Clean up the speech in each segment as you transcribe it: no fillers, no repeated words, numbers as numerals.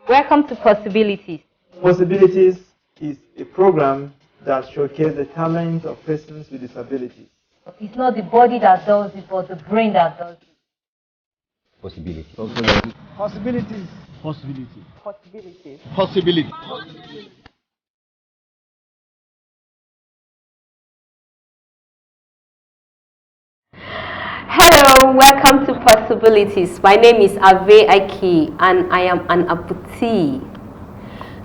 Welcome to Possibilities. Possibilities is a program that showcases the talent of persons with disabilities. It's not the body that does it, but the brain that does it. Possibility. Possibilities. Possibility. Possibilities. Possibility. Hello, welcome to Possibilities. My name is Ave Aiki and I am an amputee.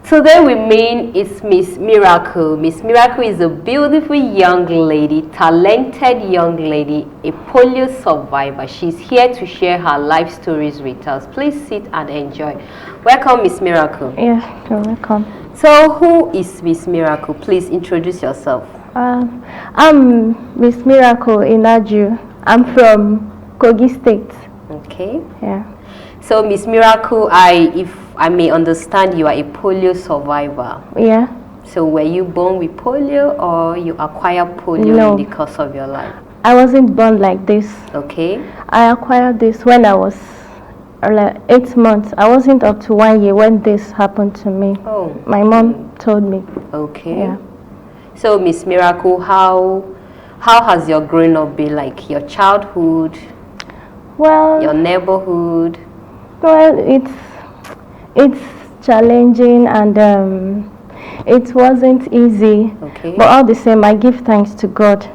Today with me is Miss Miracle. Miss Miracle is a beautiful young lady, talented young lady, a polio survivor. She's here to share her life stories with us. Please sit and enjoy. Welcome, Miss Miracle. Yeah, you're welcome. So, who is Miss Miracle? Please introduce yourself. I'm Miss Miracle Inaju. I'm from Kogi State. Okay. Yeah. So, Miss Miracle, if I may understand, you are a polio survivor. Yeah. So, were you born with polio or you acquired polio in the course of your life? I wasn't born like this. Okay. I acquired this when I was 8 months. I wasn't up to 1 year when this happened to me. Oh. My mom told me. Okay. Yeah. So, Miss Miracle, how has your growing up been, like your childhood, Well, your neighborhood? Well, it's challenging and it wasn't easy. Okay. But all the same, I give thanks to God.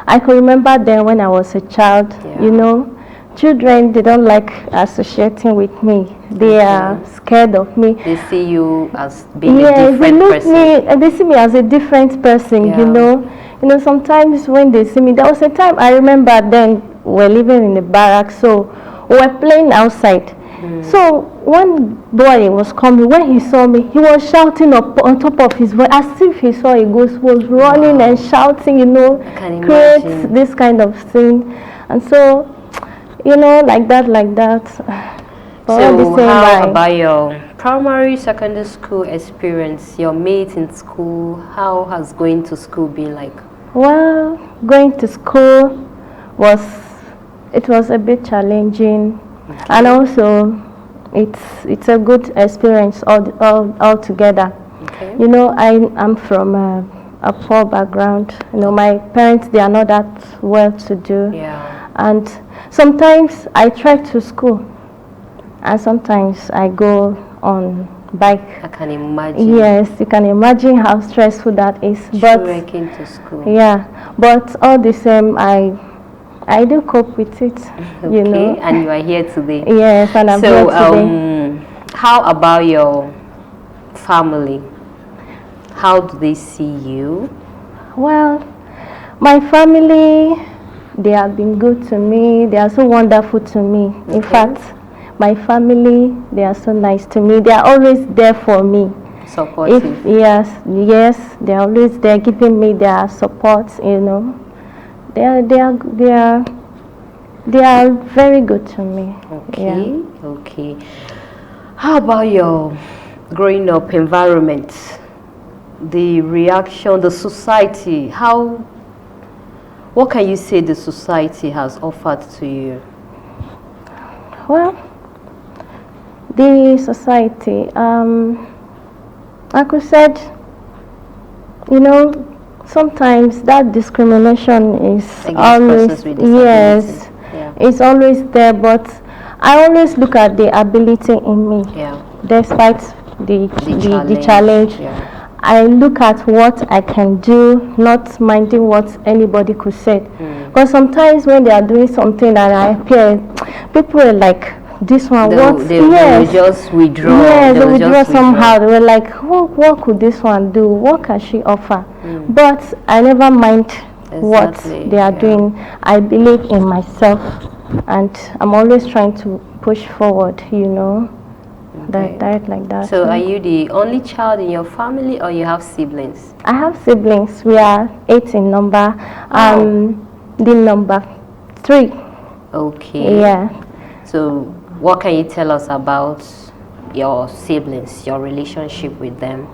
I can remember then when I was a child, you know, children, they don't like associating with me. They are scared of me. They see you as being a different they look person. they see me as a different person, you know. You know, sometimes when they see me, there was a time I remember then we're living in the barracks, so we were playing outside. So one boy was coming. When he saw me, he was shouting up on top of his voice as if he saw a ghost. Was running and shouting, you know, creates this kind of thing. And so, you know, like that. So how about your primary, secondary school experience? Your mates in school? How has going to school been like? Well, going to school was a bit challenging. And also, it's a good experience all together. Okay. You know, I'm from a poor background. You know, my parents, they are not that well to do. Yeah. And sometimes I trek to school, and sometimes I go on bike. I can imagine. Yes, you can imagine how stressful that is. Trekking to school. Yeah, but all the same, I do cope with it, you know. And you are here today. Yes, and I'm here today. How about your family? How do they see you? Well, my family, they have been good to me. They are so wonderful to me. In fact, my family, they are so nice to me. They are always there for me. Supportive. Yes, they are always there giving me their support, you know. They are very good to me. Okay, okay. How about your growing up environment? The reaction, the society, what can you say the society has offered to you? Well, the society, like I said, you know, sometimes that discrimination is always, yes, it's always there, but I always look at the ability in me, despite the challenge. Yeah. I look at what I can do, not minding what anybody could say. Because sometimes when they are doing something and I appear, people are like, this one, they will just withdraw. Yes, they withdraw somehow. They were like, what could this one do? What can she offer? But I never mind what they are doing. I believe in myself, and I'm always trying to push forward, you know. Direct like that. So are you the only child in your family or you have siblings? I have siblings. We are 8 in number. The number 3. Okay. Yeah. So what can you tell us about your siblings, your relationship with them?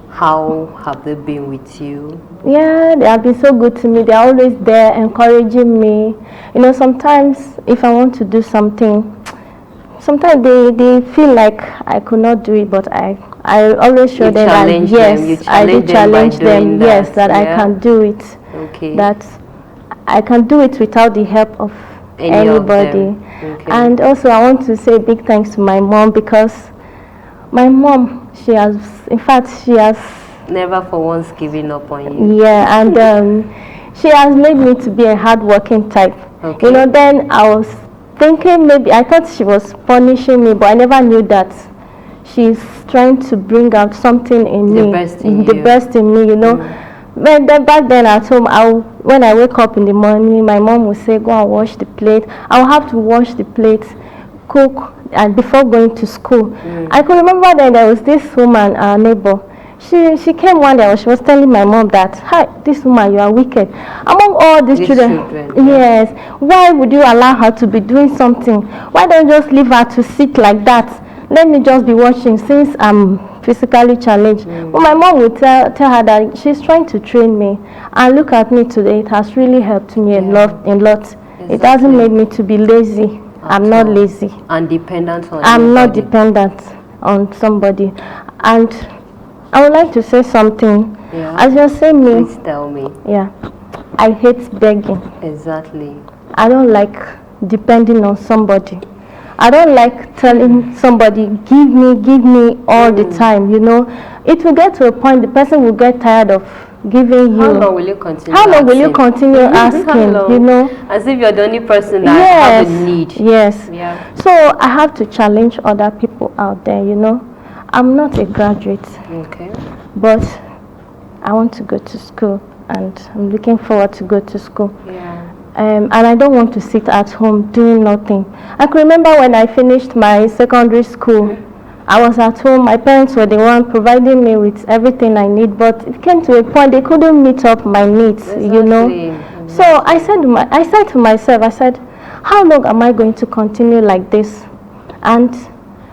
How have they been with you? Yeah, they have been so good to me. They're always there encouraging me. You know, sometimes if I want to do something, sometimes they feel like I could not do it, but I always show them that yes, I do challenge them, yes, that I can do it. Okay. That I can do it without the help of anybody. Okay. And also I want to say big thanks to my mom, because my mom, she has never for once giving up on you. Yeah, and she has made me to be a hardworking type. Okay. You know, then I was thinking maybe I thought she was punishing me, but I never knew that she's trying to bring out something in me, the best in me, you know. But then back then at home, when I wake up in the morning, my mom would say, go and wash the plate. I'll have to wash the plate, cook, and before going to school. I could remember then there was this woman, our neighbor. She came one day, she was telling my mom that, hi, this woman, you are wicked. Among all these children, yes, why would you allow her to be doing something? Why don't you just leave her to sit like that? Let me just be watching, since I'm physically challenged. But my mom would tell her that she's trying to train me. And look at me today, it has really helped me a lot. Exactly. It hasn't made me to be lazy. I'm not lazy. And dependent on I'm not dependent on somebody. And I would like to say something. Yeah. As you're saying me. Please tell me. Yeah. I hate begging. Exactly. I don't like depending on somebody. I don't like telling somebody, give me all the time, you know. It will get to a point, the person will get tired of giving you. How long will you continue How long will you continue asking, you know? As if you're the only person that has a need. Yes. Yeah. So I have to challenge other people out there, you know. I'm not a graduate. Okay. But I want to go to school, and I'm looking forward to go to school. Yeah. And I don't want to sit at home doing nothing. I can remember when I finished my secondary school, I was at home. My parents were the one providing me with everything I need, but it came to a point they couldn't meet up my needs, you know. So I said to myself, I said, how long am I going to continue like this? And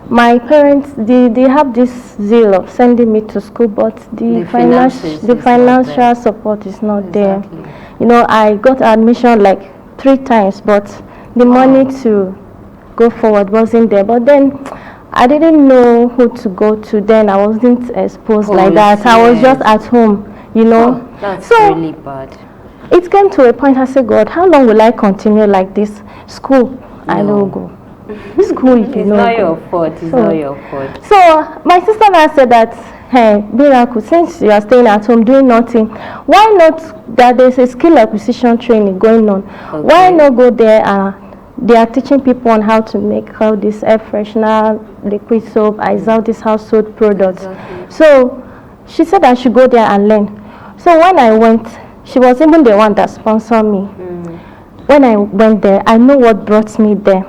my parents, they have this zeal of sending me to school, but the financial support is not there. You know, I got admission like 3 times, but the money to go forward wasn't there. But then I didn't know who to go to then. I wasn't exposed like that. I was just at home, you know. That's really bad. It came to a point, I said, God, how long will I continue like this? School, I don't go. School, it's not your fault. It's not your fault. So my sister now said that, hey, Miracle, since you are staying at home doing nothing, why not, that there's a skill acquisition training going on, why not go there? They are teaching people on how to make all this air freshener, liquid soap, all these household products. So she said I should go there and learn. So when I went, she was even the one that sponsored me. When I went there, I know what brought me there.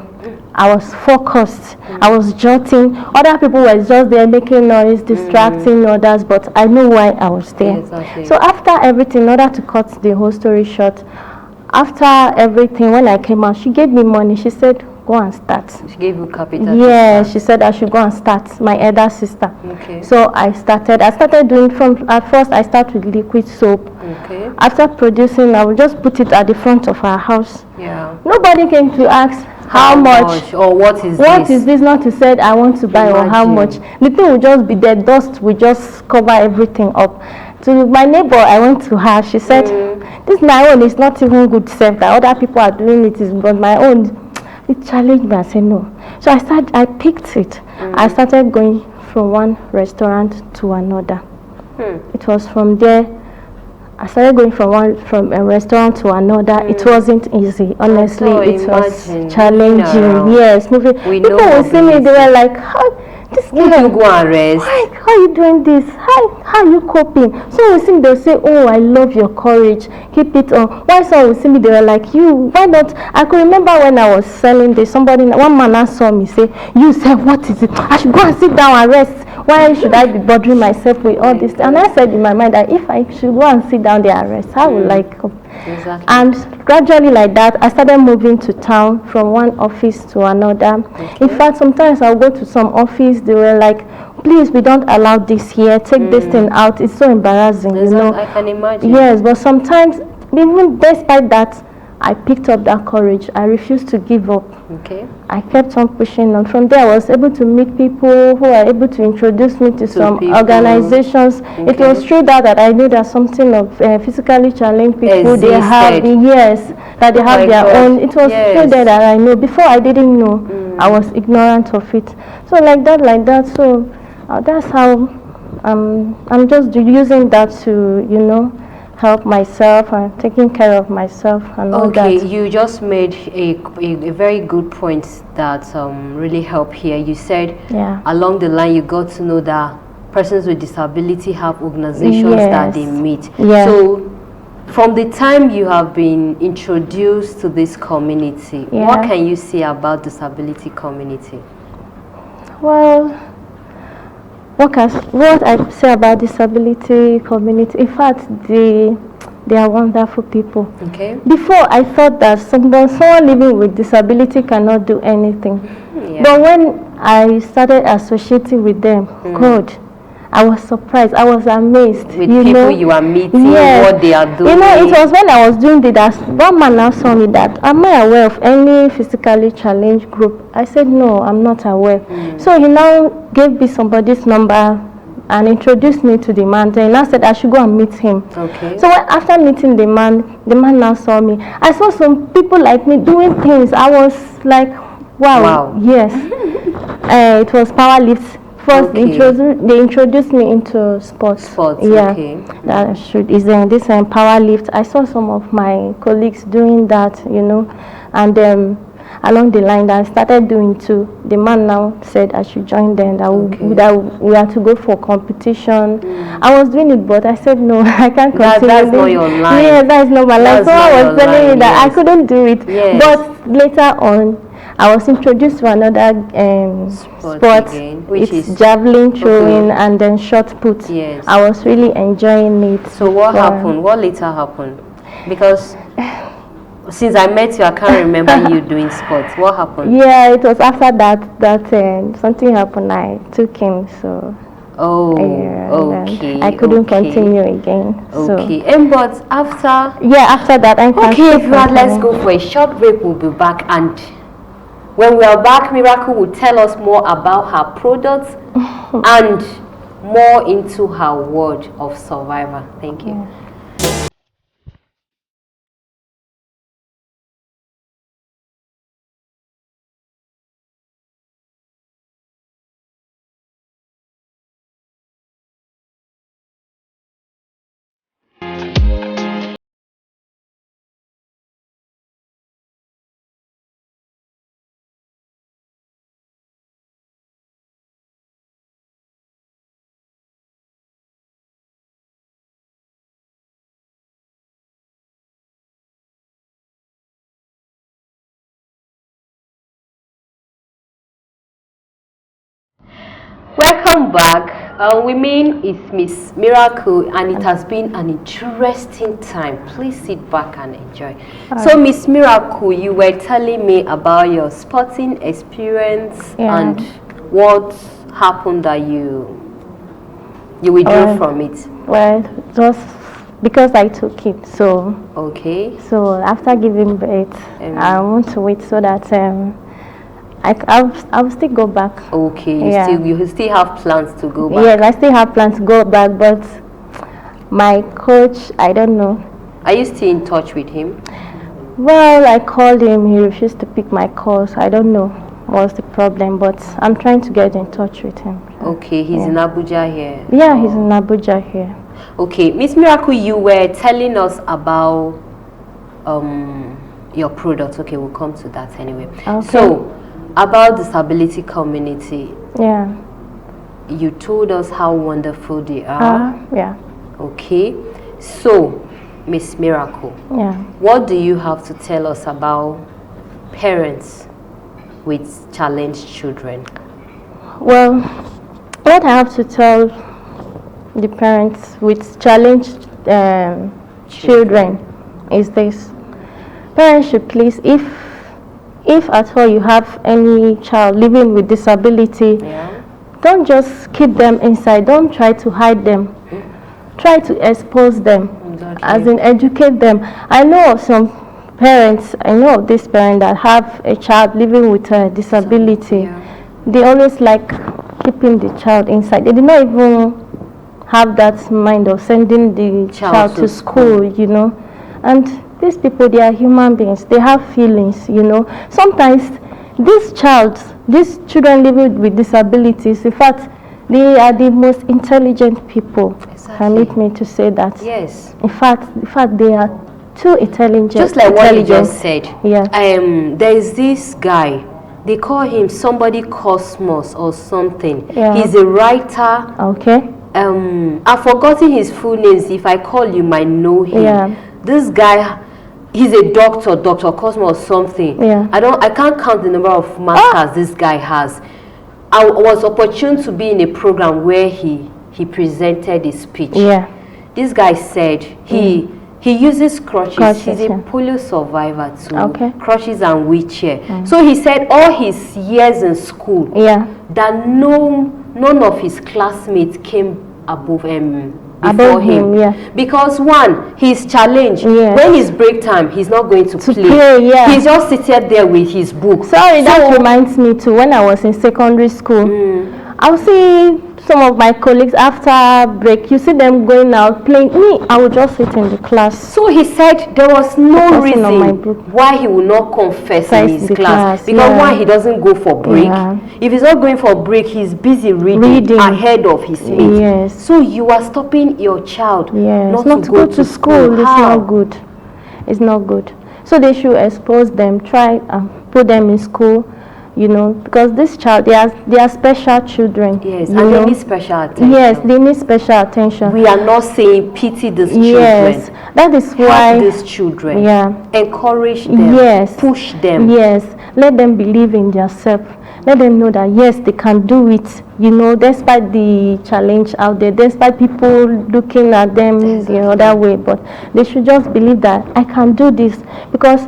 I was focused. I was jotting. Other people were just there making noise, distracting others, but I know why I was there. So after everything, in order to cut the whole story short, after everything, when I came out, she gave me money. She said, go and start. She gave you capital? Yeah, she said I should go and start, my elder sister. Okay. So I started doing at first I started with liquid soap. Okay. After producing, I would just put it at the front of our house. Yeah. Nobody came to ask how much or what is this, not to say I want to buy or how much. The thing will just be there, dust will just cover everything up. To my neighbor, I went to her, she said, this my own is not even good self, that other people are doing it, but my own, it challenged me. I said no. So I picked it. I started going from one restaurant to another. It was from there. I started going from a restaurant to another. It wasn't easy, honestly. It was challenging. Yes, moving. People will see me, they were like, this girl, you go and rest. How are you doing this? How are you coping? So we see, they'll say, oh, I love your courage, keep it on. Why some will see me, they were like, you, why not? I could remember when I was selling this, one man saw me say, you said, what is it? I should go and sit down and rest. Why should I be bothering myself with all this? And I said in my mind that if I should go and sit down there and rest, how will I cope? And gradually like that, I started moving to town from one office to another. In fact, sometimes I'll go to some office, they were like, please, we don't allow this here, take this thing out. It's so embarrassing, you know. I can imagine. Yes, but sometimes, even despite that, I picked up that courage. I refused to give up. Okay. I kept on pushing on. From there, I was able to meet people who are able to introduce me to some people. organizations. Okay. It was through that I knew that something of physically challenged people, they have, yes, that they have their own. It was through that I know. Before, I didn't know. I was ignorant of it. So like that. So that's how I'm just using that to, you know, help myself and taking care of myself and all that. Okay, you just made a very good point that really helped here. You said along the line you got to know that persons with disability have organizations that they meet. So from the time you have been introduced to this community, what can you say about disability community? Well, what I say about disability community, in fact, they are wonderful people. Okay. Before, I thought that someone living with disability cannot do anything. But when I started associating with them, God, I was surprised. I was amazed. With people you are meeting, what they are doing. You know, it was when I was doing that one man now saw me that, am I aware of any physically challenged group? I said, no, I'm not aware. So he now gave me somebody's number and introduced me to the man. Then I said I should go and meet him. Okay. So after meeting the man now saw me. I saw some people like me doing things. I was like, wow. Yes. It was power lifts. First, they introduced me into sports. That is this power lift. I saw some of my colleagues doing that, you know, and along the line that I started doing too. The man now said I should join them. That we had to go for competition. I was doing it, but I said no, I can't continue. That's not your line. Yeah, that's not my line. So I was telling you that I couldn't do it. But later on, I was introduced to another sport, which is javelin throwing and then shot put. I was really enjoying it. So what happened? What later happened? Because since I met you, I can't remember you doing sports. What happened? Yeah, it was after that something happened. I took him, so. I couldn't continue again. Okay, but after. After that, I let's go for a short break. We'll be back, and when we are back, Miracle will tell us more about her products and more into her world of survivor. Thank you. Welcome back. Women is Miss Miracle, and it has been an interesting time. Please sit back and enjoy. So, Miss Miracle, you were telling me about your sporting experience and what happened that you withdrew from it. Well, it was because I took it. So So after giving birth, I want to wait so that I'll still go back. Okay, you still have plans to go back? Yes, I still have plans to go back, but my coach, I don't know. Are you still in touch with him? Well, I called him, he refused to pick my calls. I don't know what's the problem, but I'm trying to get in touch with him. Okay, he's in Abuja here? Yeah, he's in Abuja here. Okay, Miss Miracle, you were telling us about your products. Okay, we'll come to that anyway. So, about disability community, you told us how wonderful they are. Okay, so Miss Miracle, what do you have to tell us about parents with challenged children? Well, what I have to tell the parents with challenged children is this: parents should please, if at all you have any child living with disability, don't just keep them inside. Don't try to hide them. Try to expose them, as in educate them. I know of some parents, I know of this parent that have a child living with a disability. They always like keeping the child inside. They did not even have that mind of sending the child to school, you know. And these people, they are human beings. They have feelings, you know. Sometimes these children living with disabilities, in fact, they are the most intelligent people. Permit me to say that. Yes. In fact, they are too intelligent. Just like what you just said. Yeah. There is this guy. They call him somebody Cosmos or something. Yeah. He's a writer. Okay. I've forgotten his full names. If I call, you might know him. Yeah. This guy, he's a doctor, Dr. Cosmos or something. Yeah. I can't count the number of masters this guy has. I was opportune to be in a program where he presented his speech. Yeah. This guy said he uses crutches. He's a yeah. polio survivor too. Okay. Crutches and wheelchair. So he said all his years in school, that none of his classmates came above before him. Yeah. Because one, he's challenged. When it's break time, he's not going to play. Yeah. He's just seated there with his book. Sorry, that reminds me too. When I was in secondary school, I'll see some of my colleagues after break. You see them going out playing. Me, I would just sit in the class. So he said there was no reason why he would not confess in his class. Because why he doesn't go for break. If he's not going for break, he's busy reading ahead of his mates. So you are stopping your child not to go to school. It's not good. It's not good. So they should expose them, try and put them in school. You know, because this child, they are special children. Yes, and they need special attention. Yes, they need special attention. We are not saying pity these children. Yes, that is why. Help these children. Yeah. Encourage them. Yes. Push them. Yes. Let them believe in themselves. Let them know that yes, they can do it. You know, despite the challenge out there, despite people looking at them the other way, but they should just believe that I can do this. Because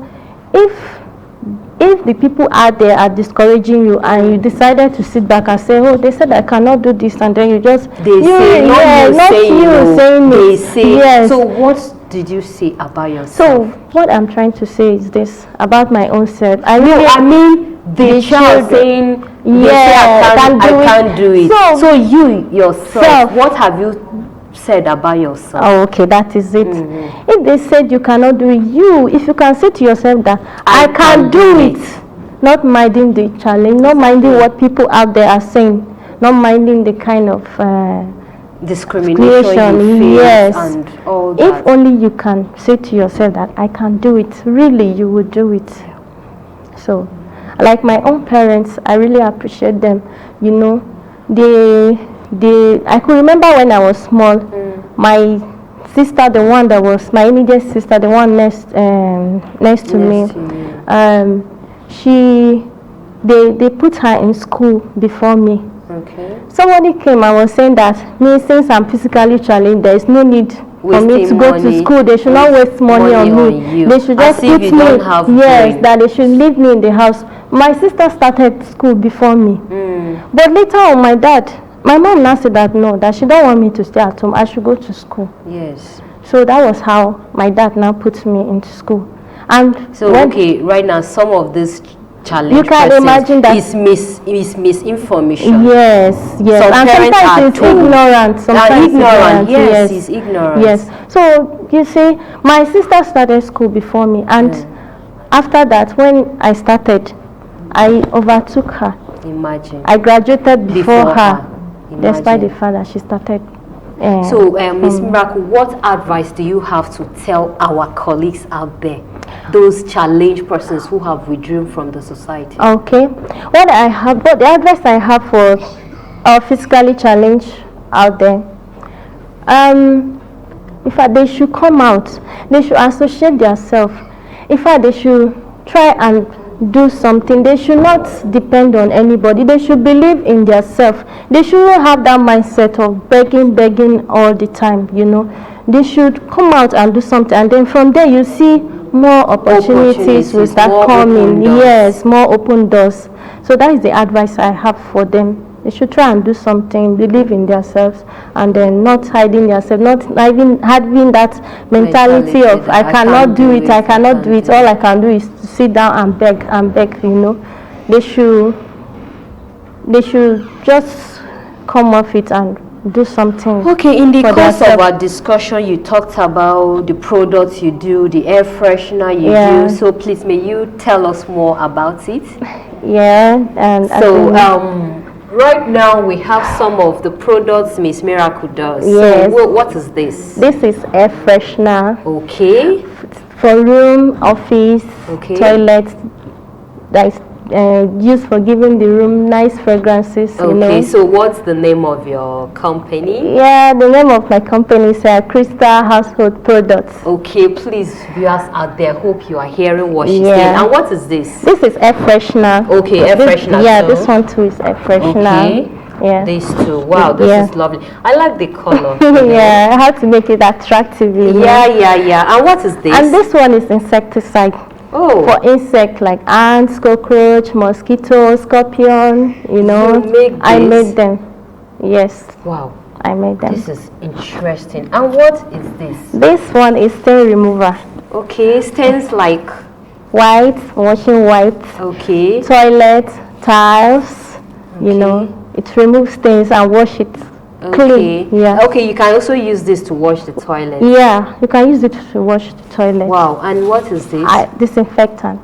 if the people out there are discouraging you and you decided to sit back and say, oh, they said I cannot do this, and then you just they say yes. So what did you say about yourself? So what I'm trying to say is this about my own self. I mean the child saying I can't do it. So you yourself, what have you said about yourself? Oh, okay, that is it. If they said you cannot do it, if you can say to yourself that I can do it, not minding the challenge, not minding what people out there are saying, not minding the kind of discrimination you face and all that. If only you can say to yourself that I can do it, really you will do it. So like my own parents, I really appreciate them. You know, I could remember when I was small, my sister, the one that was my immediate sister, the one next to me, they put her in school before me. Okay. Somebody came and was saying that since I'm physically challenged, there is no need for me to go to school. They should not waste money on me. They should just put me, that they should leave me in the house. My sister started school before me. But later on, my mom now said that no, that she don't want me to stay at home. I should go to school. Yes. So that was how my dad now put me into school. And so right now some of this challenge you can imagine that is misinformation. Yes. Some and sometimes it's ignorant. Sometimes yes, it's ignorant. Yes. So you see, my sister started school before me, and after that, when I started, I overtook her. Imagine. I graduated before her. Despite the fact that she started. So, Ms. Miracle, what advice do you have to tell our colleagues out there, those challenged persons who have withdrawn from the society? Okay. The advice I have for our physically challenged out there, in fact, they should come out. They should associate themselves. In fact, they should try and do something. They should not depend on anybody. They should believe in themselves. They shouldn't have that mindset of begging all the time, you know. They should come out and do something, and then from there you see more opportunities will start coming. Yes, more open doors. So that is the advice I have for them. They should try and do something, believe in themselves, and then not hiding themselves, not having that mentality of I cannot do it, I cannot do it. All I can do is to sit down and beg, you know. They should just come off it and do something. Okay, in the course of our discussion, you talked about the products you do, the air freshener you do. So please, may you tell us more about it? Yeah, and so right now we have some of the products Miss Miracle does. Yes. So what is this? This is air freshener. Okay. For room, office, toilet. That is used for giving the room nice fragrances. Okay, you know. So what's the name of your company? Yeah, the name of my company is Crystal Household Products. Okay, please, viewers out there, hope you are hearing what she's saying. And what is this? This is air freshener. Okay, air freshener. Yeah, this one too is air freshener. Okay. Yeah. These two. Wow, this is lovely. I like the color. Yeah, I have to make it attractive. Yeah. And what is this? And this one is insecticide. Oh. For insects like ants, cockroach, mosquito, scorpion, you know. You make this? I made them. Yes. Wow. I made them. This is interesting. And what is this? This one is stain remover. Okay, stains like white, washing white. Okay. Toilet, tiles, you know. It removes stains and wash it clean. Yeah. Okay, you can also use this to wash the toilet. Yeah, you can use it to wash the toilet. Wow, and what is this? Disinfectant.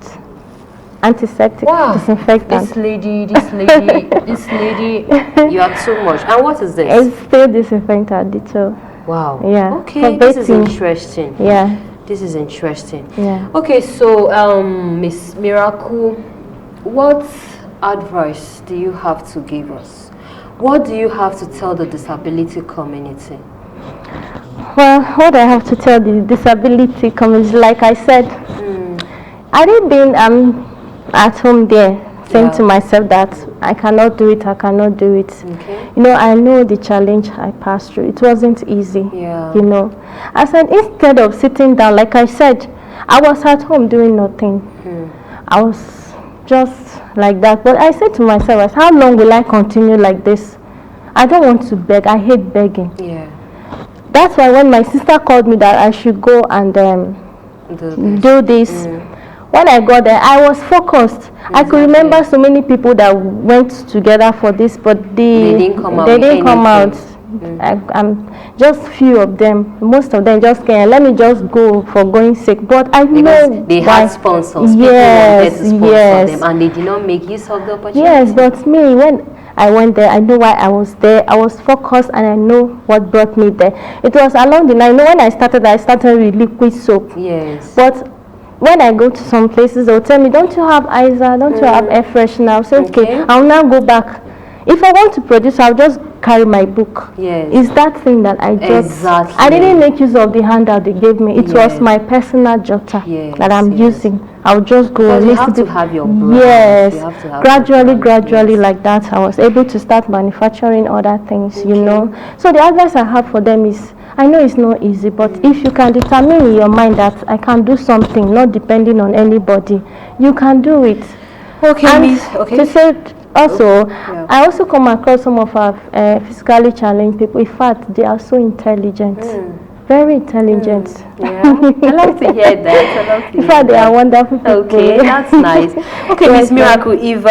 Antiseptic disinfectant. This lady, you are too much. And what is this? It's still disinfectant, detail. Wow. Yeah. Okay, this is interesting. Yeah. This is interesting. Yeah. Okay, so Miss Miracle, what advice do you have to give us? What do you have to tell the disability community? Well, what I have to tell the disability community, like I said, I didn't been at home there saying to myself that I cannot do it, I cannot do it. Okay. You know, I know the challenge I passed through. It wasn't easy. Yeah. You know, I said instead of sitting down, like I said, I was at home doing nothing. I was just like that. But I said to myself, how long will I continue like this? I don't want to beg. I hate begging. Yeah. That's why when my sister called me that I should go and do this, when I got there, I was focused. I could remember so many people that went together for this, but they didn't come out. I'm just few of them. Most of them just came. Let me just go for going sake. But I know they had sponsors. Yes, people wanted to sponsor them, and they did not make use of the opportunity. Yes, but me, when I went there, I know why I was there. I was focused, and I know what brought me there. It was along the line. You know, when I started with liquid soap. Yes. But when I go to some places, they'll tell me, don't you have Isa? Don't you have air freshener? I'll say, okay, I'll now go back. If I want to produce, I'll just carry my book. Yes. It's that thing that I just... I didn't make use of the handout they gave me. It was my personal jotter that I'm using. I'll just go. You have to have your brand. Yes. You have to have gradually like that, I was able to start manufacturing other things, you know. So the advice I have for them is, I know it's not easy, but if you can determine in your mind that I can do something, not depending on anybody, you can do it. Okay, and to say also, I also come across some of our physically challenged people. In fact, they are so intelligent, very intelligent. Yeah, I like to hear that. In fact, they are wonderful people. Okay, that's nice. Okay, Miss Miracle, if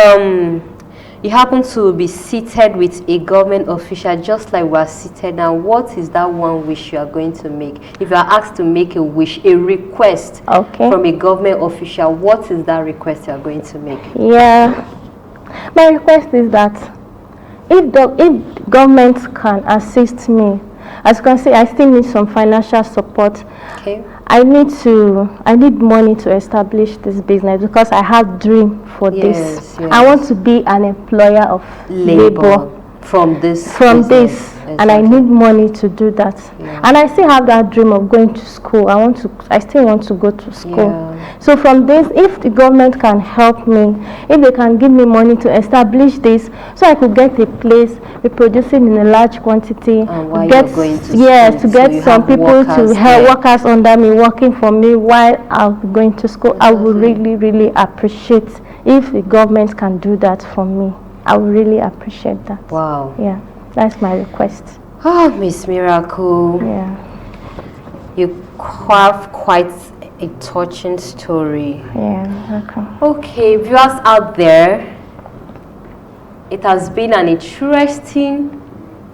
you happen to be seated with a government official, just like we are seated now, what is that one wish you are going to make? If you are asked to make a wish, a request from a government official, what is that request you are going to make? Yeah, my request is that if government can assist me, as you can see, I still need some financial support. Okay. I need money to establish this business because I have dream for this. Yes. I want to be an employer of labor from this. Exactly. And I need money to do that. Yeah. And I still have that dream of going to school. I still want to go to school. Yeah. So from this, if the government can help me, if they can give me money to establish this, so I could get a place, be producing in a large quantity, to get some people to help workers under me, working for me while I'm going to school. I would really, really appreciate if the government can do that for me. I would really appreciate that. Wow. Yeah, that's my request. Oh, Miss Miracle. Yeah. You have quite a touching story. Yeah, okay. Okay, viewers out there, it has been an interesting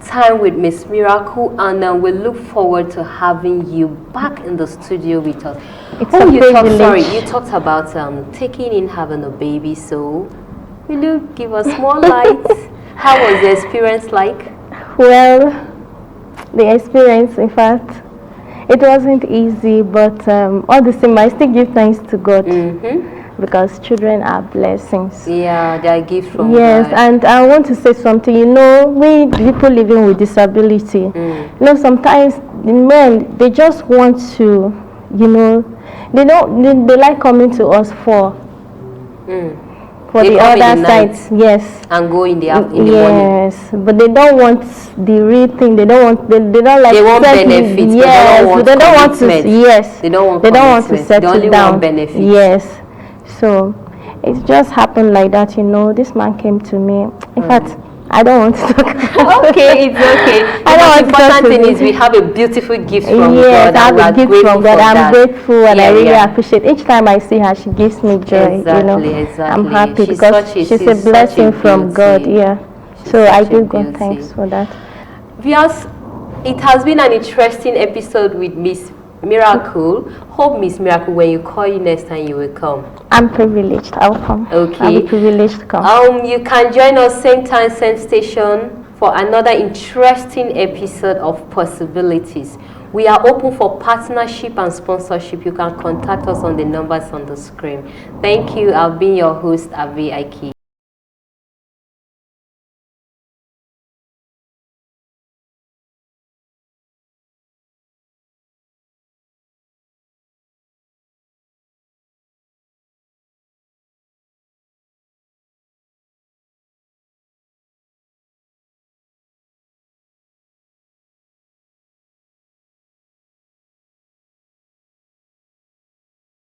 time with Miss Miracle, and we look forward to having you back in the studio with us. It's Oh, a privilege. you talked about taking in having a baby, so will you give us more light? How was the experience like? Well, the experience, in fact, it wasn't easy, but all the same, I still give thanks to God, because children are blessings. Yeah, they are gifts from Yes, God. and I want to say something. You know, we people living with disability, you know, sometimes the men, they just want to, you know, they like coming to us for They the come in other the side. night Yes. and go in the morning. Yes, but they don't want the real thing. They don't want. They don't like. They want benefits. Yes, but they don't want to. commitment. Yes, They don't want They don't want to commitment. settle They only down. want benefits. Yes, so it just happened like that. You know, this man came to me. In fact, I don't want to talk about Okay, it's okay. I don't want The to talk important to thing you. is we have a beautiful gift from Yes, God. I have and a we are gift from grateful God. for I'm that. grateful, and Yeah, I really yeah. appreciate each time I see her. She gives me joy. Exactly, you know, exactly. I'm happy She's because such a- she's she's a such blessing a from God. beauty. Yeah, She's so I such a give God beauty. thanks for that. Viewers, it has been an interesting episode with Miss Miracle. Hope Miss Miracle, when you call you next time, you will come. I'm privileged. I'll come. Okay. I'll be privileged to come. You can join us same time, same station for another interesting episode of Possibilities. We are open for partnership and sponsorship. You can contact us on the numbers on the screen. Thank you. I've been your host, Ave Aiki.